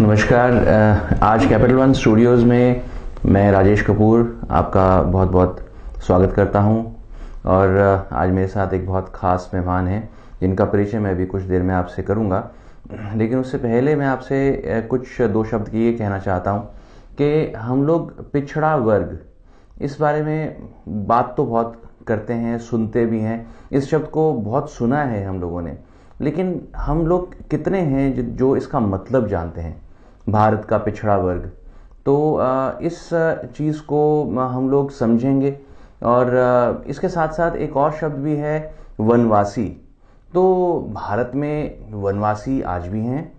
नमस्कार। आज capital one Studios में मैं राजेश कपूर आपका बहुत बहुत स्वागत करता हूं और आज मेरे साथ एक बहुत ख़ास मेहमान हैं जिनका परिचय मैं भी कुछ देर में आपसे करूंगा। लेकिन उससे पहले मैं आपसे कुछ दो शब्द ये कहना चाहता हूं कि हम लोग पिछड़ा वर्ग, इस बारे में बात तो बहुत करते हैं, सुनते भी हैं, इस शब्द को बहुत सुना है हम लोगों ने, लेकिन हम लोग कितने हैं जो इसका मतलब जानते हैं, भारत का पिछड़ा वर्ग। तो इस चीज़ को हम लोग समझेंगे और इसके साथ साथ एक और शब्द भी है, वनवासी। तो भारत में वनवासी आज भी हैं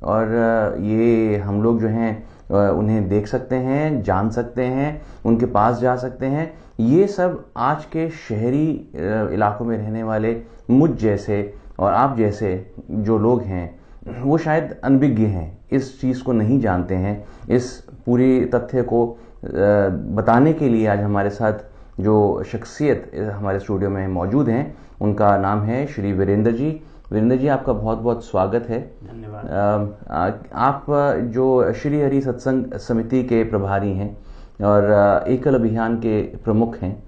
और ये हम लोग जो हैं उन्हें देख सकते हैं, जान सकते हैं, उनके पास जा सकते हैं। ये सब आज के शहरी इलाकों में रहने वाले मुझ जैसे और आप जैसे जो लोग हैं वो शायद अनभिज्ञ हैं, इस चीज़ को नहीं जानते हैं। इस पूरी तथ्य को बताने के लिए आज हमारे साथ जो शख्सियत हमारे स्टूडियो में मौजूद हैं उनका नाम है श्री वीरेंद्र जी। वीरेंद्र जी, आपका बहुत बहुत स्वागत है। धन्यवाद। आप जो श्री हरि सत्संग समिति के प्रभारी हैं और एकल अभियान के प्रमुख हैं।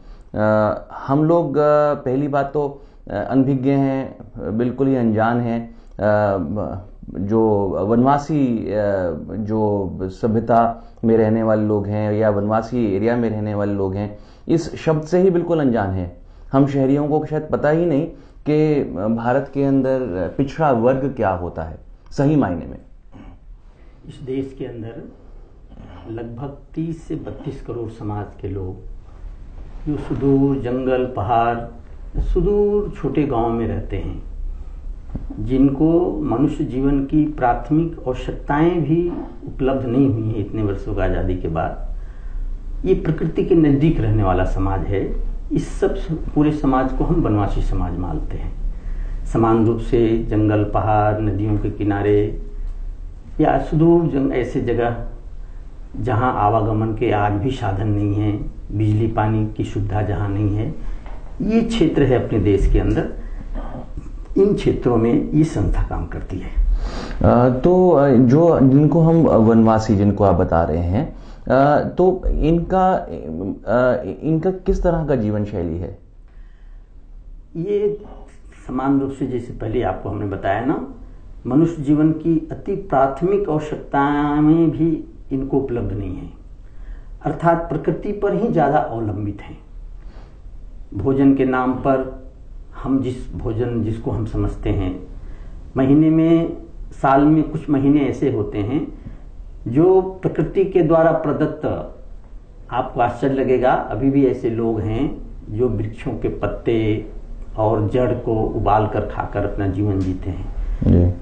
हम लोग पहली बात तो अनभिज्ञ हैं, बिल्कुल ही अनजान हैं। जो वनवासी जो सभ्यता में रहने वाले लोग हैं या वनवासी एरिया में रहने वाले लोग हैं, इस शब्द से ही बिल्कुल अनजान हैं। हम शहरियों को शायद पता ही नहीं कि भारत के अंदर पिछड़ा वर्ग क्या होता है सही मायने में। इस देश के अंदर लगभग 30 से 32 करोड़ समाज के लोग जो सुदूर जंगल पहाड़, सुदूर छोटे गांव में रहते हैं, जिनको मनुष्य जीवन की प्राथमिक आवश्यकताएं भी उपलब्ध नहीं हुई हैं इतने वर्षों का आज़ादी के बाद। ये प्रकृति के नज़दीक रहने वाला समाज है। इस सब पूरे समाज को हम वनवासी समाज मानते हैं। समान रूप से जंगल पहाड़, नदियों के किनारे या सुदूर ऐसे जगह जहां आवागमन के आज भी साधन नहीं है, बिजली पानी की सुविधा जहां नहीं है, ये क्षेत्र है अपने देश के अंदर। इन क्षेत्रों में ये संस्था काम करती है। तो जो जिनको हम वनवासी जिनको आप बता रहे हैं, तो इनका किस तरह का जीवन शैली है? ये समान रूप से जैसे पहले आपको हमने बताया ना, मनुष्य जीवन की अति प्राथमिक आवश्यकताएं में भी इनको उपलब्ध नहीं है, अर्थात प्रकृति पर ही ज्यादा अवलंबित हैं। भोजन के नाम पर हम जिसको हम समझते हैं, महीने में, साल में कुछ महीने ऐसे होते हैं जो प्रकृति के द्वारा प्रदत्त, आपको आश्चर्य लगेगा, अभी भी ऐसे लोग हैं जो वृक्षों के पत्ते और जड़ को उबाल कर खाकर अपना जीवन जीते हैं।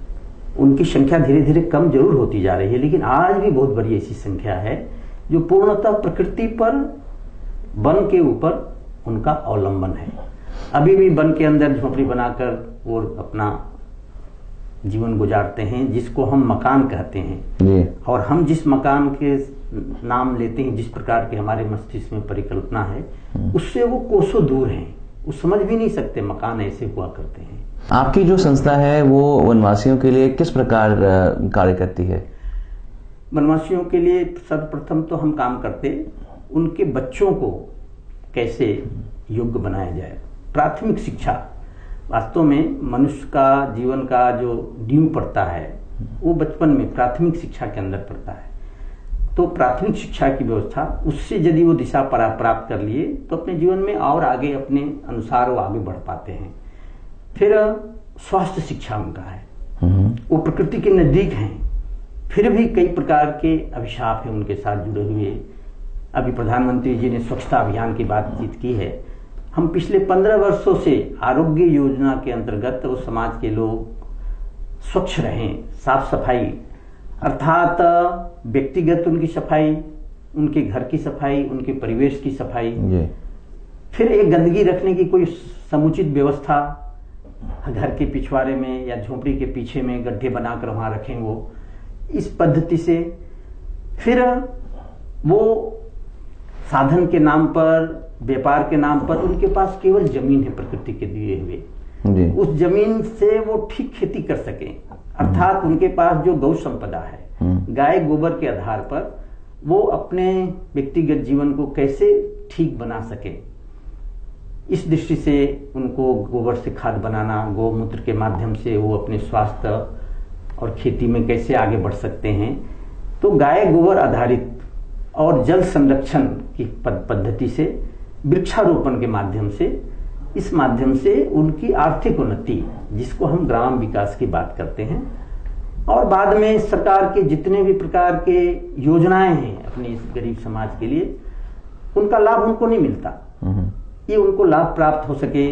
उनकी संख्या धीरे धीरे कम जरूर होती जा रही है, लेकिन आज भी बहुत बड़ी ऐसी संख्या है जो पूर्णतः प्रकृति पर, वन के ऊपर उनका अवलंबन है। अभी भी वन के अंदर झोपड़ी बनाकर वो अपना जीवन गुजारते हैं, जिसको हम मकान कहते हैं। और हम जिस मकान के नाम लेते हैं, जिस प्रकार के हमारे मस्तिष्क में परिकल्पना है, उससे वो कोसों दूर हैं। वो समझ भी नहीं सकते मकान ऐसे हुआ करते हैं। आपकी जो संस्था है वो वनवासियों के लिए किस प्रकार कार्य करती है? वनवासियों के लिए सर्वप्रथम तो हम काम करते उनके बच्चों को कैसे योग्य बनाया जाए। प्राथमिक शिक्षा, वास्तव में मनुष्य का जीवन का जो नींव पड़ता है वो बचपन में प्राथमिक शिक्षा के अंदर पड़ता है। तो प्राथमिक शिक्षा की व्यवस्था, उससे यदि वो दिशा प्राप्त कर लिए तो अपने जीवन में और आगे अपने अनुसार वो आगे बढ़ पाते हैं। फिर स्वास्थ्य शिक्षा उनका है, वो प्रकृति के नजदीक हैं, फिर भी कई प्रकार के अभिशाप है उनके साथ जुड़े हुए। अभी प्रधानमंत्री जी ने स्वच्छता अभियान की बातचीत की है। हम पिछले 15 वर्षों से आरोग्य योजना के अंतर्गत उस समाज के लोग स्वच्छ रहें, साफ सफाई, अर्थात व्यक्तिगत उनकी सफाई, उनके घर की सफाई, उनके परिवेश की सफाई, फिर एक गंदगी रखने की कोई समुचित व्यवस्था, घर के पिछवाड़े में या झोपड़ी के पीछे में गड्ढे बनाकर वहां रखें वो, इस पद्धति से। फिर वो साधन के नाम पर, व्यापार के नाम पर उनके पास केवल जमीन है प्रकृति के दिए हुए, उस जमीन से वो ठीक खेती कर सके, अर्थात उनके पास जो गौ संपदा है गाय गोबर के आधार पर वो अपने व्यक्तिगत जीवन को कैसे ठीक बना सके, इस दृष्टि से उनको गोबर से खाद बनाना, गौमूत्र के माध्यम से वो अपने स्वास्थ्य और खेती में कैसे आगे बढ़ सकते हैं। तो गाय गोबर आधारित और जल संरक्षण की पद्धति से, वृक्षारोपण के माध्यम से, इस माध्यम से उनकी आर्थिक उन्नति, जिसको हम ग्राम विकास की बात करते हैं, और बाद में सरकार के जितने भी प्रकार के योजनाएं हैं अपने इस गरीब समाज के लिए, उनका लाभ उनको नहीं मिलता। ये उनको लाभ प्राप्त हो सके,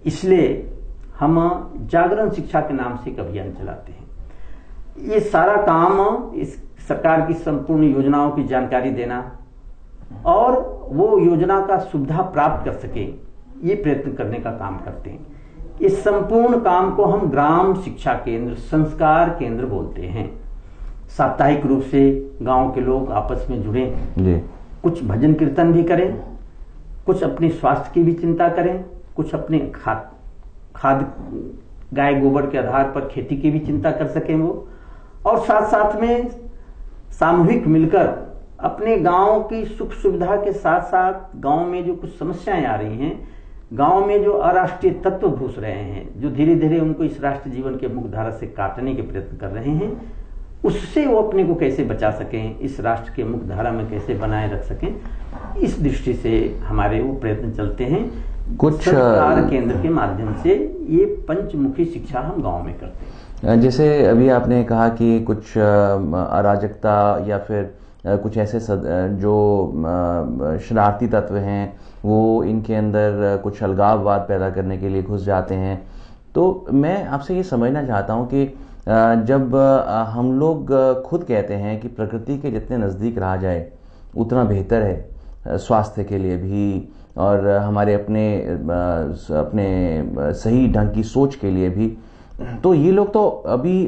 इसलिए हम जागरण शिक्षा के नाम से एक अभियान चलाते हैं। ये सारा काम इस सरकार की संपूर्ण योजनाओं की जानकारी देना और वो योजना का सुविधा प्राप्त कर सके, ये प्रयत्न करने का काम करते हैं। इस संपूर्ण काम को हम ग्राम शिक्षा केंद्र, संस्कार केंद्र बोलते हैं। साप्ताहिक रूप से गांव के लोग आपस में जुड़े, कुछ भजन कीर्तन भी करें, कुछ अपने स्वास्थ्य की भी चिंता करें, कुछ अपने खाद गाय गोबर के आधार पर खेती की भी चिंता कर सकें वो, और साथ साथ में सामूहिक मिलकर अपने गांव की सुख सुविधा के साथ साथ गांव में जो कुछ समस्याएं आ रही हैं, गांव में जो अराष्ट्रीय तत्व घुस रहे हैं, जो धीरे धीरे उनको इस राष्ट्र जीवन के मुख्य धारा से काटने के प्रयत्न कर रहे हैं, उससे वो अपने को कैसे बचा सकें, इस राष्ट्र के मुख्य धारा में कैसे बनाए रख सकें, इस दृष्टि से हमारे वो प्रयत्न चलते हैं। कुछ सरकार केंद्र के माध्यम से ये पंचमुखी शिक्षा हम गांव में करते हैं। जैसे अभी आपने कहा कि कुछ अराजकता या फिर कुछ ऐसे जो शरारती तत्व हैं वो इनके अंदर कुछ अलगाववाद पैदा करने के लिए घुस जाते हैं। तो मैं आपसे ये समझना चाहता हूँ कि जब हम लोग खुद कहते हैं कि प्रकृति के जितने नज़दीक रहा जाए उतना बेहतर है, स्वास्थ्य के लिए भी और हमारे अपने सही ढंग की सोच के लिए भी, तो ये लोग तो अभी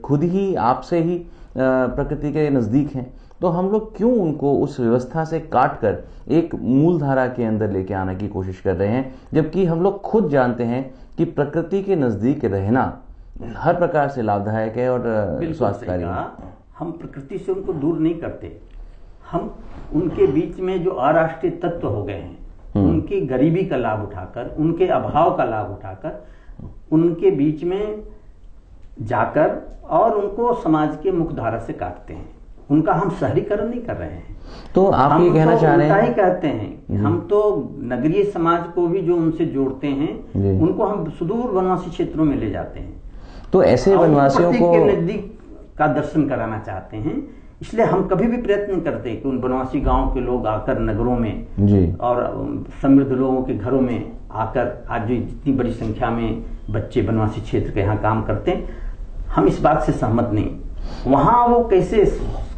खुद ही आपसे ही प्रकृति के नज़दीक हैं, तो हम लोग क्यों उनको उस व्यवस्था से काट कर एक मूल धारा के अंदर लेके आने की कोशिश कर रहे हैं, जबकि हम लोग खुद जानते हैं कि प्रकृति के नज़दीक रहना हर प्रकार से लाभदायक है और स्वास्थ्यकारी है। हम प्रकृति से उनको दूर नहीं करते, हम उनके बीच में जो अराष्ट्रीय तत्व हो गए हैं, उनकी गरीबी का लाभ उठाकर, उनके अभाव का लाभ उठाकर उनके बीच में जाकर और उनको समाज के मुख्य धारा से काटते हैं। उनका हम शहरीकरण नहीं कर रहे हैं। तो आप ये कहना चाह रहे हैं, ही कहते हैं हम तो नगरीय समाज को भी जो उनसे जोड़ते हैं उनको हम सुदूर वनवासी क्षेत्रों में ले जाते हैं। तो ऐसे वनवासियों को नजदीक का दर्शन कराना चाहते हैं, इसलिए हम कभी भी प्रयत्न करते कि उन वनवासी गांव के लोग आकर नगरों में और समृद्ध लोगों के घरों में आकर, आज जो जितनी बड़ी संख्या में बच्चे वनवासी क्षेत्र के यहाँ काम करते हैं, हम इस बात से सहमत नहीं। वहां वो कैसे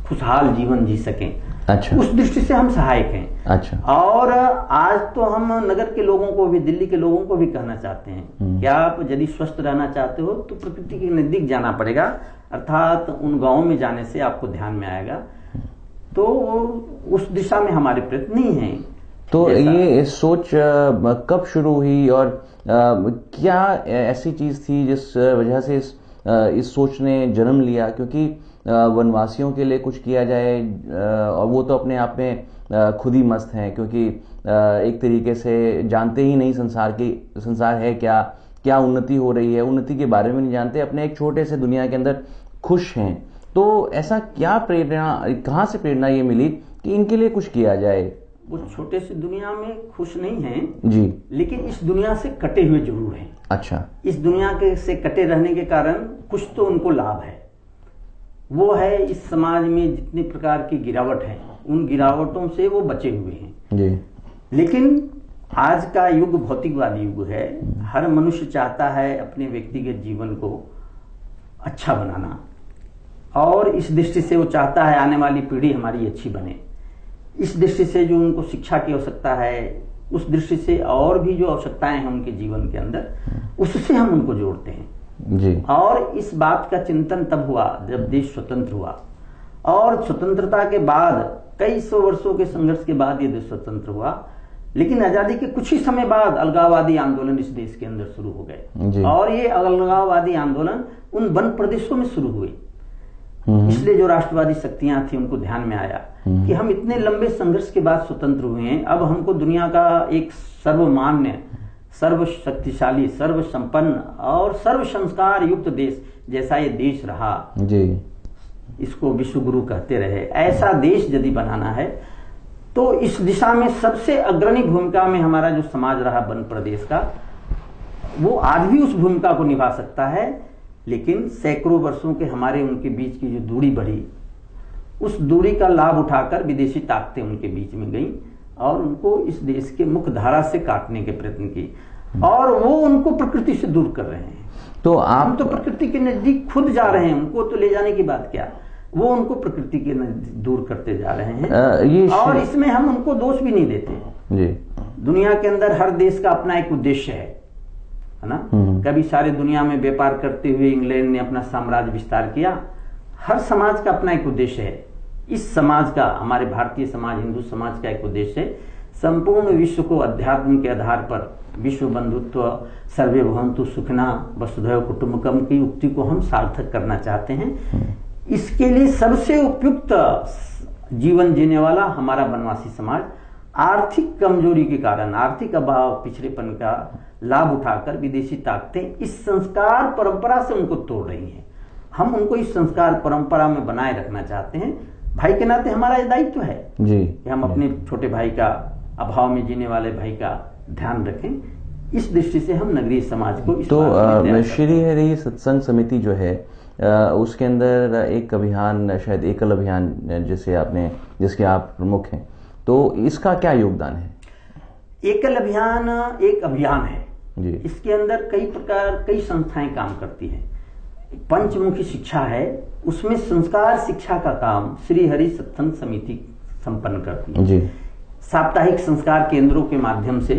खुशहाल जीवन जी सकें, अच्छा, उस दृष्टि से हम सहायक हैं। अच्छा, और आज तो हम नगर के लोगों को भी, दिल्ली के लोगों को भी कहना चाहते हैं कि आप यदि स्वस्थ रहना चाहते हो तो प्रकृति के नजदीक जाना पड़ेगा, अर्थात उन गांवों में जाने से आपको ध्यान में आएगा। तो उस दिशा में हमारे प्रयत्न नहीं है। तो ये सोच कब शुरू हुई और क्या ऐसी चीज थी जिस वजह से इस सोच ने जन्म लिया? क्योंकि वनवासियों के लिए कुछ किया जाए और वो तो अपने आप में खुद ही मस्त हैं, क्योंकि एक तरीके से जानते ही नहीं संसार है क्या, क्या उन्नति हो रही है, उन्नति के बारे में नहीं जानते, अपने एक छोटे से दुनिया के अंदर खुश हैं। तो ऐसा क्या प्रेरणा, कहाँ से प्रेरणा ये मिली कि इनके लिए कुछ किया जाए? वो छोटे से दुनिया में खुश नहीं हैं जी, लेकिन इस दुनिया से कटे हुए जरूर हैं। अच्छा, इस दुनिया के से कटे रहने के कारण कुछ तो उनको लाभ है। वो है इस समाज में जितने प्रकार की गिरावट है, उन गिरावटों से वो बचे हुए हैं जी। लेकिन आज का युग भौतिकवादी युग है। हर मनुष्य चाहता है अपने व्यक्तिगत जीवन को अच्छा बनाना, और इस दृष्टि से वो चाहता है आने वाली पीढ़ी हमारी अच्छी बने। इस दृष्टि से जो उनको शिक्षा की आवश्यकता है, उस दृष्टि से और भी जो आवश्यकताएं हैं उनके जीवन के अंदर, उससे हम उनको जोड़ते हैं जी। और इस बात का चिंतन तब हुआ जब देश स्वतंत्र हुआ, और स्वतंत्रता के बाद कई सौ वर्षों के संघर्ष के बाद ये देश स्वतंत्र हुआ। लेकिन आजादी के कुछ ही समय बाद अलगाववादी आंदोलन इस देश के अंदर शुरू हो गए, और ये अलगाववादी आंदोलन उन वन प्रदेशों में शुरू हुए इसलिए जो राष्ट्रवादी शक्तियां थी उनको ध्यान में आया कि हम इतने लंबे संघर्ष के बाद स्वतंत्र हुए हैं, अब हमको दुनिया का एक सर्वमान्य, सर्व शक्तिशाली, सर्व संपन्न और सर्व संस्कार युक्त देश जैसा ये देश रहा जी, इसको विश्व गुरु कहते रहे, ऐसा देश यदि बनाना है तो इस दिशा में सबसे अग्रणी भूमिका में हमारा जो समाज रहा वन प्रदेश का, वो आज भी उस भूमिका को निभा सकता है। लेकिन सैकड़ों वर्षों के हमारे उनके बीच की जो दूरी बढ़ी, उस दूरी का लाभ उठाकर विदेशी ताकतें उनके बीच में गईं और उनको इस देश के मुख्य धारा से काटने के प्रयत्न की, और वो उनको प्रकृति से दूर कर रहे हैं। तो आप हम तो प्रकृति के नजदीक खुद जा रहे हैं, उनको तो ले जाने की बात क्या, वो उनको प्रकृति के नजदीक दूर करते जा रहे हैं। और इसमें हम उनको दोष भी नहीं देते जी। दुनिया के अंदर हर देश का अपना एक उद्देश्य है ना। कभी सारे दुनिया में व्यापार करते हुए इंग्लैंड ने अपना साम्राज्य विस्तार किया। हर समाज का अपना एक उद्देश्य है। इस समाज का, हमारे भारतीय समाज, हिंदू समाज का एक उद्देश्य है, संपूर्ण विश्व को अध्यात्म के आधार पर विश्व बंधुत्व, सर्वे भवन्तु सुखिनः वसुधैव कुटुम्बकम की उक्ति को हम सार्थक करना चाहते हैं। इसके लिए सबसे उपयुक्त जीवन जीने वाला हमारा वनवासी समाज आर्थिक कमजोरी के कारण, आर्थिक अभाव, पिछड़ेपन का लाभ उठाकर विदेशी ताकतें इस संस्कार परंपरा से उनको तोड़ रही हैं। हम उनको इस संस्कार परंपरा में बनाए रखना चाहते हैं। भाई के नाते हमारा यह दायित्व है जी कि हम अपने छोटे भाई का, अभाव में जीने वाले भाई का ध्यान रखें। इस दृष्टि से हम नगरीय समाज को इस तो श्री हरि सत्संग समिति जो है उसके अंदर एक अभियान, शायद एकल अभियान जिसके आप प्रमुख हैं, तो इसका क्या योगदान है? एकल अभियान एक अभियान है जी। इसके अंदर कई संस्थाएं काम करती हैं। पंचमुखी शिक्षा है, उसमें संस्कार शिक्षा का काम श्री हरि सत्संग समिति संपन्न करती है जी। साप्ताहिक संस्कार केंद्रों के माध्यम से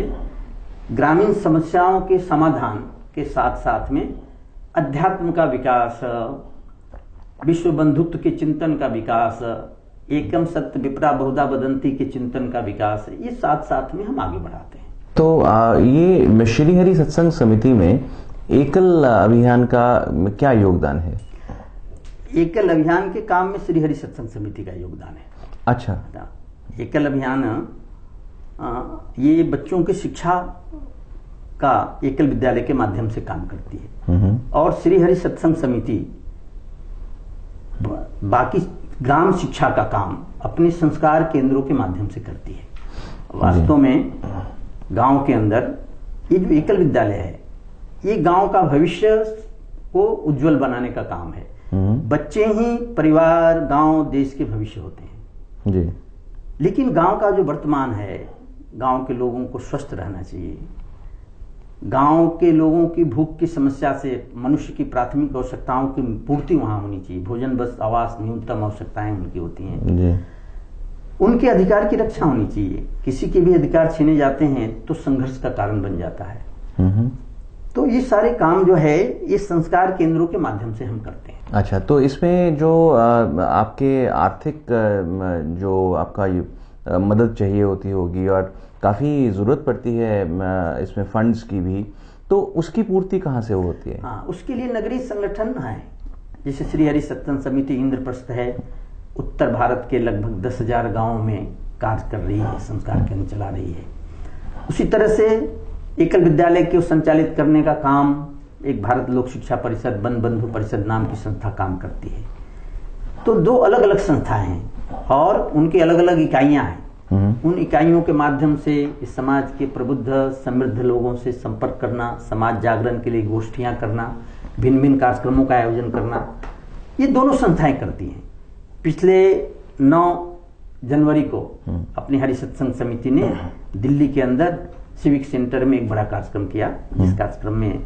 ग्रामीण समस्याओं के समाधान के साथ साथ में अध्यात्म का विकास, विश्व बंधुत्व के चिंतन का विकास, एकम सत्य विप्रा बहुधा वदंती के चिंतन का विकास, ये साथ साथ में हम आगे बढ़ाते हैं। तो ये श्री हरि सत्संग समिति में एकल अभियान का क्या योगदान है? एकल अभियान के काम में श्री हरि सत्संग समिति का योगदान है। अच्छा। एकल अभियान ये बच्चों की शिक्षा का एकल विद्यालय के माध्यम से काम करती है, और श्री हरि सत्संग समिति बाकी ग्राम शिक्षा का काम अपने संस्कार केंद्रों के माध्यम से करती है। वास्तव में गांव के अंदर ये जो एकल विद्यालय है, ये गांव का भविष्य को उज्जवल बनाने का काम है। बच्चे ही परिवार, गांव, देश के भविष्य होते हैं जी। लेकिन गांव का जो वर्तमान है, गांव के लोगों को स्वस्थ रहना चाहिए। गांव के लोगों की भूख की समस्या से मनुष्य की प्राथमिक आवश्यकताओं की पूर्ति वहां होनी चाहिए। भोजन, बस, आवास, न्यूनतम आवश्यकताएं उनकी होती हैं जी। उनके अधिकार की रक्षा होनी चाहिए। किसी के भी अधिकार छीने जाते हैं तो संघर्ष का कारण बन जाता है। तो ये सारे काम जो है ये संस्कार केंद्रों के माध्यम से हम करते हैं। अच्छा, तो इसमें जो आपके आर्थिक जो आपका मदद चाहिए होती होगी और काफी जरूरत पड़ती है इसमें फंड्स की भी, तो उसकी पूर्ति कहाँ से होती है? हाँ, उसके लिए नगरीय संगठन है, जैसे श्री हरि सत्संग समिति इंद्रप्रस्थ है, उत्तर भारत के लगभग 10,000 गांवों में कार्य कर रही है, संस्कार केंद्र चला रही है। उसी तरह से एकल विद्यालय को संचालित करने का काम एक भारत लोक शिक्षा परिषद, वन बंधु परिषद नाम की संस्था काम करती है। तो दो अलग अलग संस्थाएं हैं और उनकी अलग अलग इकाइयां हैं। उन इकाइयों के माध्यम से इस समाज के प्रबुद्ध समृद्ध लोगों से संपर्क करना, समाज जागरण के लिए गोष्ठियां करना, भिन्न भिन्न कार्यक्रमों का आयोजन करना, ये दोनों संस्थाएं करती हैं। पिछले 9 जनवरी को अपनी हरि सत्संग समिति ने दिल्ली के अंदर सिविक सेंटर में एक बड़ा कार्यक्रम किया, जिस कार्यक्रम में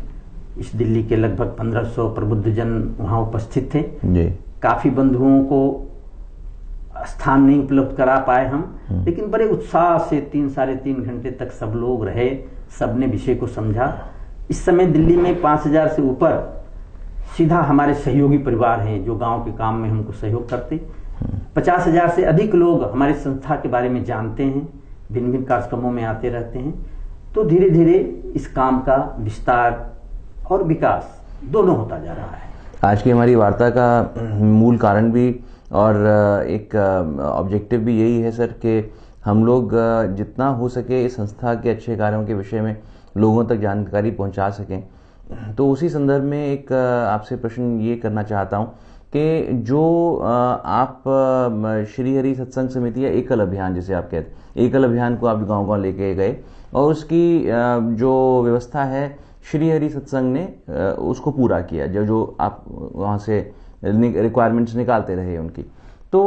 इस दिल्ली के लगभग 1500 प्रबुद्ध जन वहां उपस्थित थे जी। काफी बंधुओं को स्थान नहीं उपलब्ध करा पाए हम, लेकिन बड़े उत्साह से 3 साढ़े 3 घंटे तक सब लोग रहे, सबने विषय को समझा। इस समय दिल्ली में 5000 से ऊपर सीधा हमारे सहयोगी परिवार हैं जो गांव के काम में हमको सहयोग करते। 50,000 से अधिक लोग हमारे संस्था के बारे में जानते हैं, भिन्न भिन्न कार्यक्रमों में आते रहते हैं। तो धीरे धीरे इस काम का विस्तार और विकास दोनों होता जा रहा है। आज की हमारी वार्ता का मूल कारण भी और एक ऑब्जेक्टिव भी यही है सर कि हम लोग जितना हो सके इस संस्था के अच्छे कार्यों के विषय में लोगों तक जानकारी पहुंचा सकें। तो उसी संदर्भ में एक आपसे प्रश्न ये करना चाहता हूं कि जो आप श्री हरि सत्संग समिति या एकल अभियान जिसे आप कहते हैं, एकल अभियान को आप गांव-गांव लेके गए और उसकी जो व्यवस्था है श्री हरि सत्संग ने उसको पूरा किया, जो आप वहां से रिक्वायरमेंट्स निकालते रहे उनकी। तो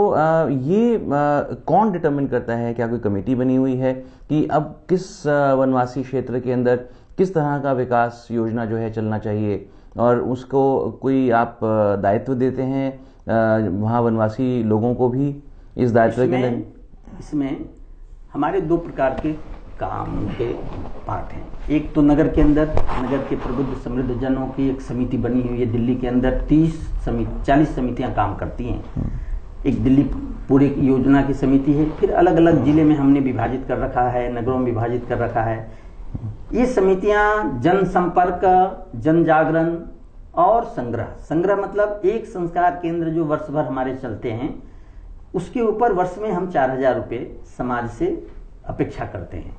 ये कौन डिटरमिन करता है? क्या कोई कमेटी बनी हुई है कि अब किस वनवासी क्षेत्र के अंदर किस तरह का विकास योजना जो है चलना चाहिए और उसको कोई आप दायित्व देते हैं वहाँ वनवासी लोगों को भी इस दायित्व के अंदर? इसमें हमारे दो प्रकार के काम के पार्ट हैं। एक तो नगर के अंदर नगर के प्रबुद्ध समृद्ध जनों की एक समिति बनी हुई है। दिल्ली के अंदर 40 समितियां काम करती हैं। एक दिल्ली पूरी योजना की समिति है, फिर अलग अलग जिले में हमने विभाजित कर रखा है, नगरों में विभाजित कर रखा है। ये समितियां जन संपर्क, जन जागरण और संग्रह मतलब एक संस्कार केंद्र जो वर्ष भर हमारे चलते हैं उसके ऊपर वर्ष में हम 4000 रुपये समाज से अपेक्षा करते हैं।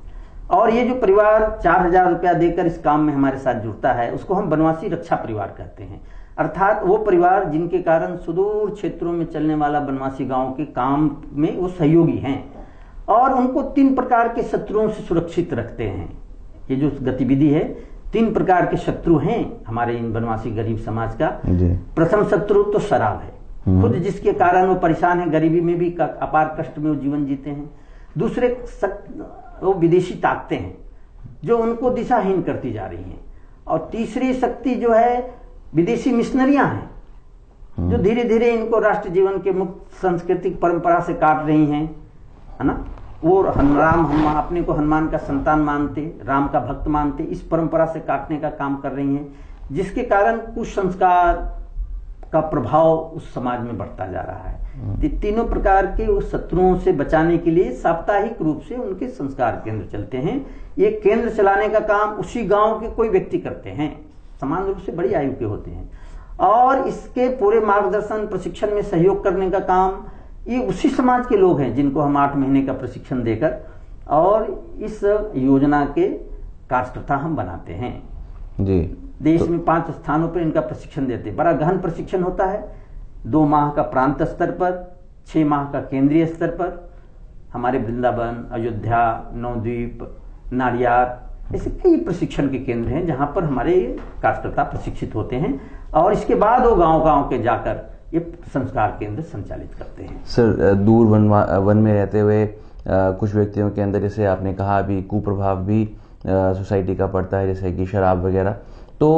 और ये जो परिवार 4000 रुपया देकर इस काम में हमारे साथ जुड़ता है उसको हम वनवासी रक्षा परिवार कहते हैं। अर्थात वो परिवार जिनके कारण सुदूर क्षेत्रों में चलने वाला वनवासी गांव के काम में वो सहयोगी हैं और उनको 3 प्रकार के शत्रुओं से सुरक्षित रखते हैं। ये जो गतिविधि है 3 प्रकार के शत्रु हैं हमारे इन वनवासी गरीब समाज का। प्रथम शत्रु तो शराब है, खुद जिसके कारण वो परेशान है, गरीबी में भी अपार कष्ट में वो जीवन जीते हैं। दूसरे वो विदेशी ताकतें हैं जो उनको दिशाहीन करती जा रही हैं। और तीसरी शक्ति जो है विदेशी मिशनरियां हैं जो धीरे धीरे इनको राष्ट्र जीवन के मुक्त सांस्कृतिक परंपरा से काट रही हैं, है ना। वो हम अपने को हनुमान का संतान मानते, राम का भक्त मानते, इस परंपरा से काटने का काम कर रही हैं, जिसके कारण कुसंस्कार का प्रभाव उस समाज में बढ़ता जा रहा है। तीनों प्रकार के उस शत्रुओं से बचाने के लिए साप्ताहिक रूप से उनके संस्कार केंद्र चलते हैं। ये केंद्र चलाने का काम उसी गांव के कोई व्यक्ति करते हैं, समान रूप से बड़ी आयु के होते हैं। और इसके पूरे मार्गदर्शन प्रशिक्षण में सहयोग करने का काम ये उसी समाज के लोग हैं जिनको हम 8 महीने का प्रशिक्षण देकर और इस योजना के कार्यकर्ता हम बनाते हैं जी। देश में 5 स्थानों पर इनका प्रशिक्षण देते हैं। बड़ा गहन प्रशिक्षण होता है, 2 माह का प्रांत स्तर पर, 6 माह का केंद्रीय स्तर पर। हमारे वृंदावन, अयोध्या, नवद्वीप, नारियार ऐसे कई प्रशिक्षण के केंद्र हैं जहां पर हमारे कार्यकर्ता प्रशिक्षित होते हैं और इसके बाद वो गांव-गांव के जाकर ये संस्कार केंद्र संचालित करते हैं। सर, दूर वन में रहते हुए कुछ व्यक्तियों के अंदर, जैसे आपने कहा अभी, कुप्रभाव भी सोसाइटी का पड़ता है, जैसे कि शराब वगैरह। तो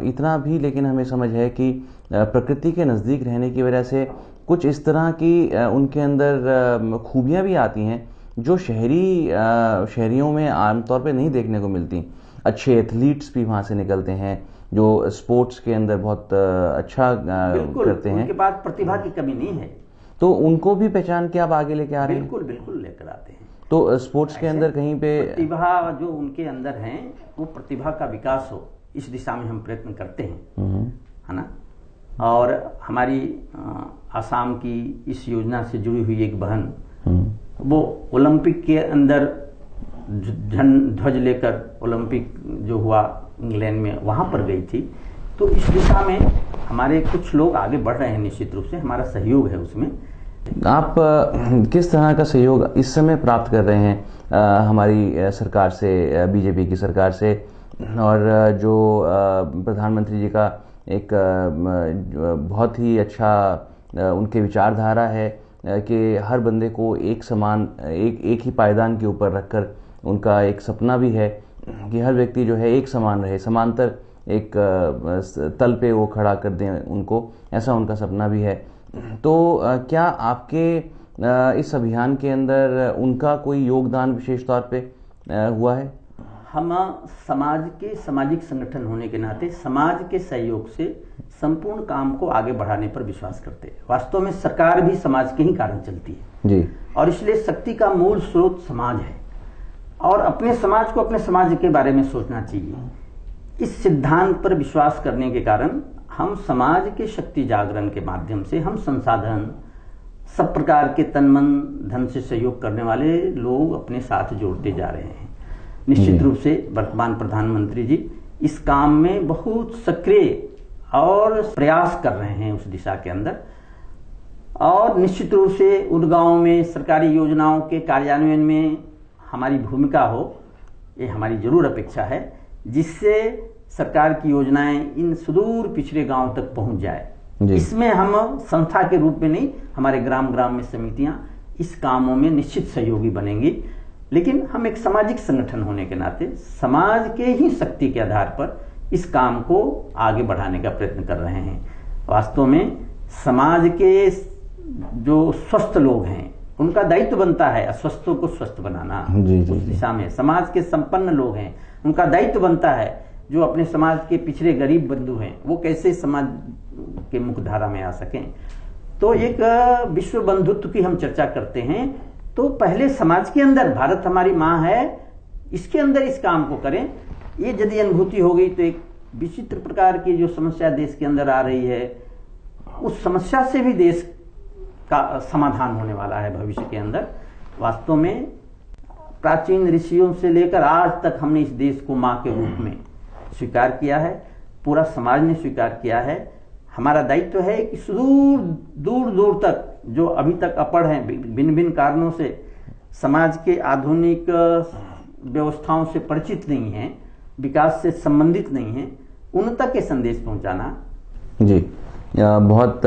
इतना भी लेकिन हमें समझ है कि प्रकृति के नज़दीक रहने की वजह से कुछ इस तरह की उनके अंदर खूबियां भी आती हैं जो शहरियों में आमतौर पे नहीं देखने को मिलती। अच्छे एथलीट्स भी वहां से निकलते हैं जो स्पोर्ट्स के अंदर बहुत अच्छा करते हैं। उनके पास प्रतिभा की कमी नहीं है, तो उनको भी पहचान के आप आगे लेके आ रहे हैं? बिल्कुल लेकर आते हैं। तो स्पोर्ट्स के अंदर कहीं पे प्रतिभा जो उनके अंदर है वो प्रतिभा का विकास हो, इस दिशा में हम प्रयत्न करते हैं, है ना। और हमारी आसाम की इस योजना से जुड़ी हुई एक बहन वो ओलंपिक के अंदर ध्वज लेकर ओलंपिक जो हुआ इंग्लैंड में वहां पर गई थी। तो इस दिशा में हमारे कुछ लोग आगे बढ़ रहे हैं, निश्चित रूप से हमारा सहयोग है उसमें। आप किस तरह का सहयोग इस समय प्राप्त कर रहे हैं हमारी सरकार से, बीजेपी की सरकार से, और जो प्रधानमंत्री जी का एक बहुत ही अच्छा उनके विचारधारा है कि हर बंदे को एक समान एक ही पायदान के ऊपर रखकर, उनका एक सपना भी है कि हर व्यक्ति जो है एक समान रहे, समांतर एक तल पे वो खड़ा कर दें उनको, ऐसा उनका सपना भी है। तो क्या आपके इस अभियान के अंदर उनका कोई योगदान विशेष तौर पे हुआ है? हम समाज के सामाजिक संगठन होने के नाते समाज के सहयोग से संपूर्ण काम को आगे बढ़ाने पर विश्वास करते हैं। वास्तव में सरकार भी समाज के ही कारण चलती है जी, और इसलिए शक्ति का मूल स्रोत समाज है और अपने समाज को अपने समाज के बारे में सोचना चाहिए। इस सिद्धांत पर विश्वास करने के कारण हम समाज के शक्ति जागरण के माध्यम से हम संसाधन, सब प्रकार के तन मन धन से सहयोग करने वाले लोग अपने साथ जोड़ते जा रहे हैं। निश्चित रूप से वर्तमान प्रधानमंत्री जी इस काम में बहुत सक्रिय और प्रयास कर रहे हैं उस दिशा के अंदर, और निश्चित रूप से उन गांवों में सरकारी योजनाओं के कार्यान्वयन में हमारी भूमिका हो, ये हमारी जरूर अपेक्षा है, जिससे सरकार की योजनाएं इन सुदूर पिछड़े गांव तक पहुंच जाए। इसमें हम संस्था के रूप में नहीं, हमारे ग्राम ग्राम में समितियां इस कामों में निश्चित सहयोगी बनेंगी, लेकिन हम एक सामाजिक संगठन होने के नाते समाज के ही शक्ति के आधार पर इस काम को आगे बढ़ाने का प्रयत्न कर रहे हैं। वास्तव में समाज के जो स्वस्थ लोग हैं उनका दायित्व बनता है अस्वस्थों को स्वस्थ बनाना। उस दिशा में समाज के संपन्न लोग हैं, उनका दायित्व बनता है जो अपने समाज के पिछड़े गरीब बंधु हैं वो कैसे समाज के मुख्यधारा में आ सकें। तो एक विश्व बंधुत्व की हम चर्चा करते हैं, तो पहले समाज के अंदर, भारत हमारी माँ है, इसके अंदर इस काम को करें। ये यदि अनुभूति हो गई तो एक विचित्र प्रकार की जो समस्या देश के अंदर आ रही है, उस समस्या से भी देश का समाधान होने वाला है भविष्य के अंदर। वास्तव में प्राचीन ऋषियों से लेकर आज तक हमने इस देश को माँ के रूप में स्वीकार किया है, पूरा समाज ने स्वीकार किया है। हमारा दायित्व है कि सुदूर दूर दूर तक जो अभी तक अपढ़ हैं, भिन्न भिन्न कारणों से समाज के आधुनिक व्यवस्थाओं से परिचित नहीं हैं, विकास से संबंधित नहीं हैं, उन तक ये संदेश पहुंचाना। जी, बहुत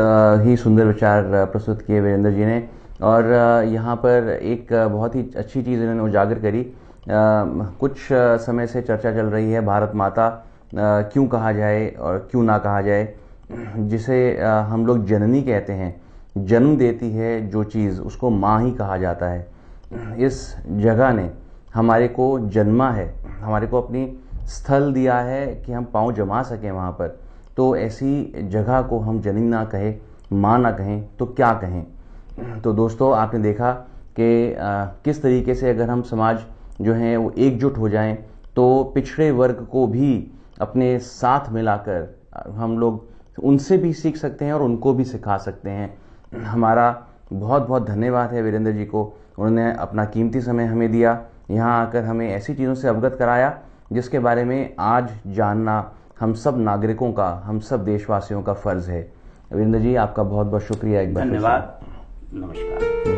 ही सुंदर विचार प्रस्तुत किए वीरेंद्र जी ने, और यहाँ पर एक बहुत ही अच्छी चीज़ इन्होंने उजागर करी। कुछ समय से चर्चा चल रही है भारत माता क्यों कहा जाए और क्यों ना कहा जाए, जिसे हम लोग जननी कहते हैं। जन्म देती है जो चीज़ उसको माँ ही कहा जाता है। इस जगह ने हमारे को जन्मा है, हमारे को अपनी स्थल दिया है कि हम पाँव जमा सकें वहाँ पर। तो ऐसी जगह को हम जननी ना कहें, माँ ना कहें तो क्या कहें। तो दोस्तों, आपने देखा कि किस तरीके से अगर हम समाज जो है वो एकजुट हो जाएं तो पिछड़े वर्ग को भी अपने साथ मिलाकर हम लोग उनसे भी सीख सकते हैं और उनको भी सिखा सकते हैं। हमारा बहुत बहुत धन्यवाद है वीरेंद्र जी को, उन्होंने अपना कीमती समय हमें दिया, यहाँ आकर हमें ऐसी चीज़ों से अवगत कराया जिसके बारे में आज जानना हम सब नागरिकों का, हम सब देशवासियों का फर्ज है। वीरेंद्र जी, आपका बहुत बहुत शुक्रिया एक बार। धन्यवाद, नमस्कार।